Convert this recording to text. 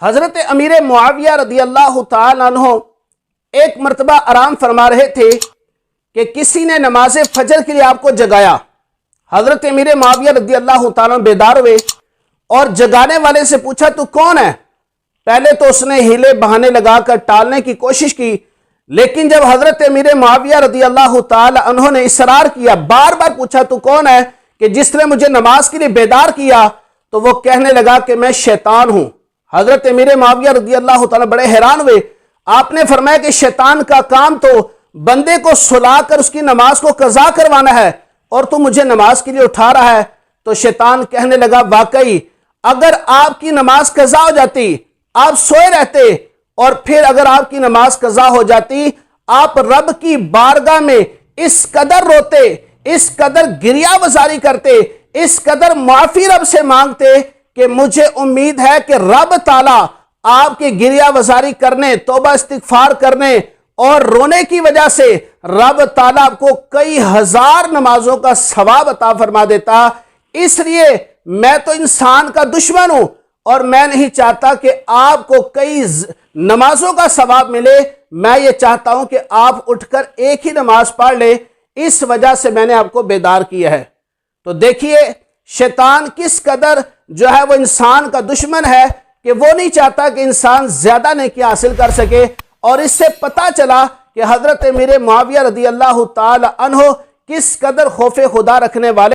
हजरत अमीर मुआविया रदी अल्लाह तआला अन्हु एक मरतबा आराम फरमा रहे थे कि किसी ने नमाज फजर के लिए आपको जगाया। हजरत अमीर मुआविया रदी अल्लाह तआला बेदार हुए और जगाने वाले से पूछा, तू कौन है? पहले तो उसने हीले बहाने लगाकर टालने की कोशिश की, लेकिन जब हजरत अमीर मुआविया रदी अल्लाह तआला अन्हु ने इसरार किया, बार बार पूछा तू कौन है, कि जिसने मुझे नमाज के लिए बेदार किया, तो वो कहने लगा कि मैं शैतान हूं। हजरत अमीर मुआविया रदी अल्लाह तआला बड़े हैरान हुए। आपने फरमाया कि शैतान का काम तो बंदे को सुलाकर उसकी नमाज को कज़ा करवाना है और तू मुझे नमाज के लिए उठा रहा है। तो शैतान कहने लगा, वाकई अगर आपकी नमाज कज़ा हो जाती, आप सोए रहते और फिर अगर आपकी नमाज कज़ा हो जाती, आप रब की बारगाह में इस कदर रोते, इस कदर गिरिया वजारी करते, इस कदर माफी रब से मांगते कि मुझे उम्मीद है कि रब ताला आपके गिरिया वजारी करने, तौबा इस्तिगफार करने और रोने की वजह से रब ताला आपको कई हजार नमाजों का सवाब अता फरमा देता। इसलिए मैं तो इंसान का दुश्मन हूं और मैं नहीं चाहता कि आपको कई नमाजों का सवाब मिले। मैं ये चाहता हूं कि आप उठकर एक ही नमाज पढ़ ले, इस वजह से मैंने आपको बेदार किया है। तो देखिए शैतान किस कदर जो है वो इंसान का दुश्मन है कि वो नहीं चाहता कि इंसान ज्यादा नेकी हासिल कर सके। और इससे पता चला कि हजरत अमीर मुआविया रदी अल्लाह तआला अन्हु किस कदर खौफ खुदा रखने वाले